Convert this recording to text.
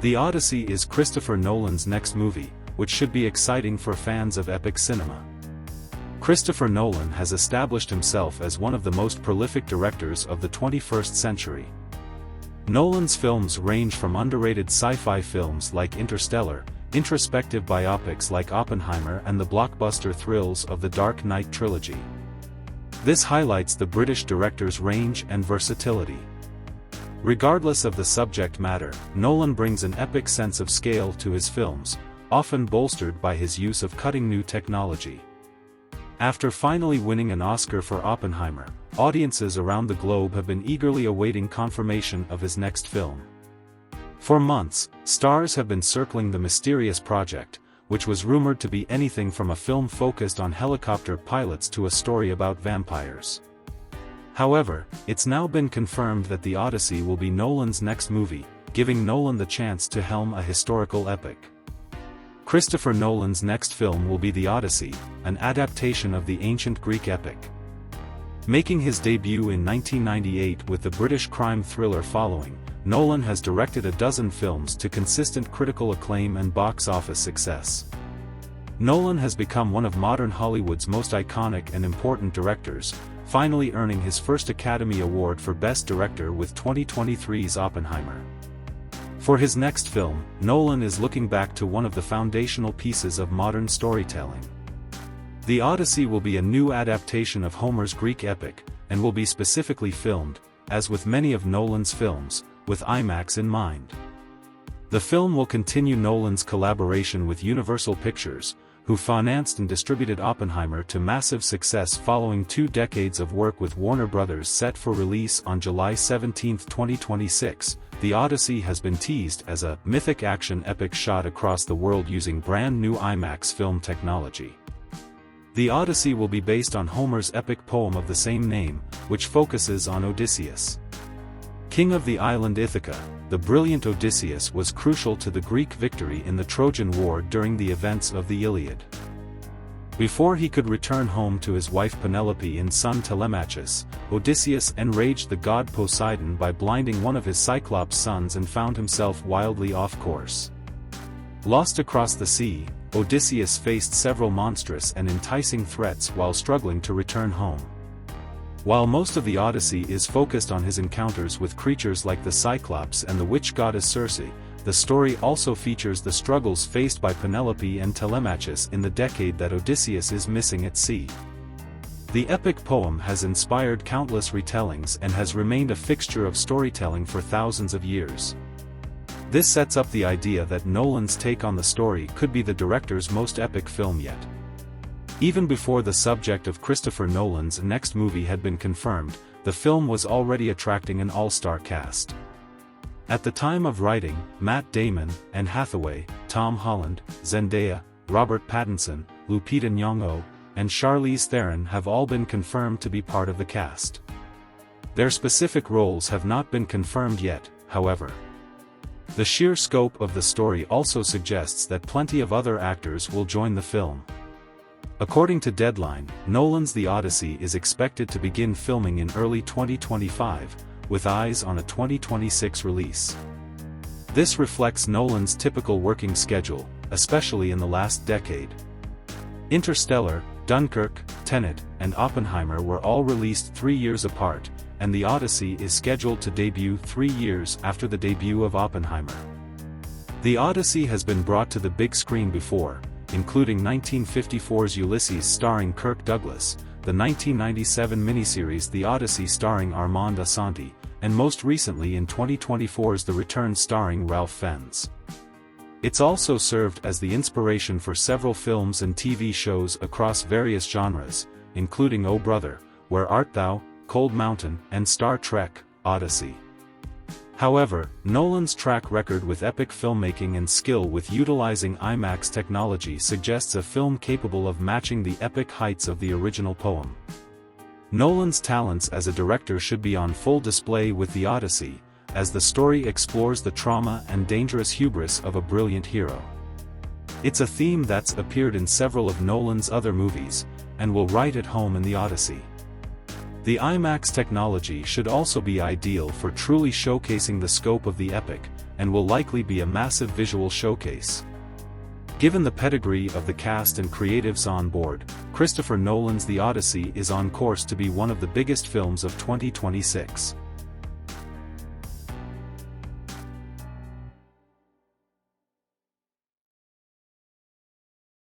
The Odyssey is Christopher Nolan's next movie, which should be exciting for fans of epic cinema. Christopher Nolan has established himself as one of the most prolific directors of the 21st century. Nolan's films range from underrated sci-fi films like Interstellar, introspective biopics like Oppenheimer, and the blockbuster thrills of the Dark Knight trilogy. This highlights the British director's range and versatility. Regardless of the subject matter, Nolan brings an epic sense of scale to his films, often bolstered by his use of cutting new technology. After finally winning an Oscar for Oppenheimer, audiences around the globe have been eagerly awaiting confirmation of his next film. For months, stars have been circling the mysterious project, which was rumored to be anything from a film focused on helicopter pilots to a story about vampires. However, it's now been confirmed that The Odyssey will be Nolan's next movie, giving Nolan the chance to helm a historical epic. Christopher Nolan's next film will be The Odyssey, an adaptation of the ancient Greek epic. Making his debut in 1998 with the British crime thriller Following, Nolan has directed a dozen films to consistent critical acclaim and box office success. Nolan has become one of modern Hollywood's most iconic and important directors, finally earning his first Academy Award for Best Director with 2023's Oppenheimer. For his next film, Nolan is looking back to one of the foundational pieces of modern storytelling. The Odyssey will be a new adaptation of Homer's Greek epic, and will be specifically filmed, as with many of Nolan's films, with IMAX in mind. The film will continue Nolan's collaboration with Universal Pictures, who financed and distributed Oppenheimer to massive success following 2 decades of work with Warner Bros. Set for release on July 17, 2026. The Odyssey has been teased as a mythic action epic shot across the world using brand new IMAX film technology. The Odyssey will be based on Homer's epic poem of the same name, which focuses on Odysseus. King of the island Ithaca, the brilliant Odysseus was crucial to the Greek victory in the Trojan War during the events of the Iliad. Before he could return home to his wife Penelope and son Telemachus, Odysseus enraged the god Poseidon by blinding one of his Cyclops sons and found himself wildly off course. Lost across the sea, Odysseus faced several monstrous and enticing threats while struggling to return home. While most of the Odyssey is focused on his encounters with creatures like the Cyclops and the witch goddess Circe, the story also features the struggles faced by Penelope and Telemachus in the decade that Odysseus is missing at sea. The epic poem has inspired countless retellings and has remained a fixture of storytelling for thousands of years. This sets up the idea that Nolan's take on the story could be the director's most epic film yet. Even before the subject of Christopher Nolan's next movie had been confirmed, the film was already attracting an all-star cast. At the time of writing, Matt Damon, Anne Hathaway, Tom Holland, Zendaya, Robert Pattinson, Lupita Nyong'o, and Charlize Theron have all been confirmed to be part of the cast. Their specific roles have not been confirmed yet, however. The sheer scope of the story also suggests that plenty of other actors will join the film. According to Deadline, Nolan's The Odyssey is expected to begin filming in early 2025, with eyes on a 2026 release. This reflects Nolan's typical working schedule, especially in the last decade. Interstellar, Dunkirk, Tenet, and Oppenheimer were all released 3 years apart, and The Odyssey is scheduled to debut 3 years after the debut of Oppenheimer. The Odyssey has been brought to the big screen before, including 1954's Ulysses starring Kirk Douglas, the 1997 miniseries The Odyssey starring Armand Assante, and most recently in 2024's The Return starring Ralph Fiennes. It's also served as the inspiration for several films and TV shows across various genres, including Oh Brother, Where Art Thou?, Cold Mountain, and Star Trek: Odyssey. However, Nolan's track record with epic filmmaking and skill with utilizing IMAX technology suggests a film capable of matching the epic heights of the original poem. Nolan's talents as a director should be on full display with The Odyssey, as the story explores the trauma and dangerous hubris of a brilliant hero. It's a theme that's appeared in several of Nolan's other movies, and will right at home in The Odyssey. The IMAX technology should also be ideal for truly showcasing the scope of the epic, and will likely be a massive visual showcase. Given the pedigree of the cast and creatives on board, Christopher Nolan's The Odyssey is on course to be one of the biggest films of 2026.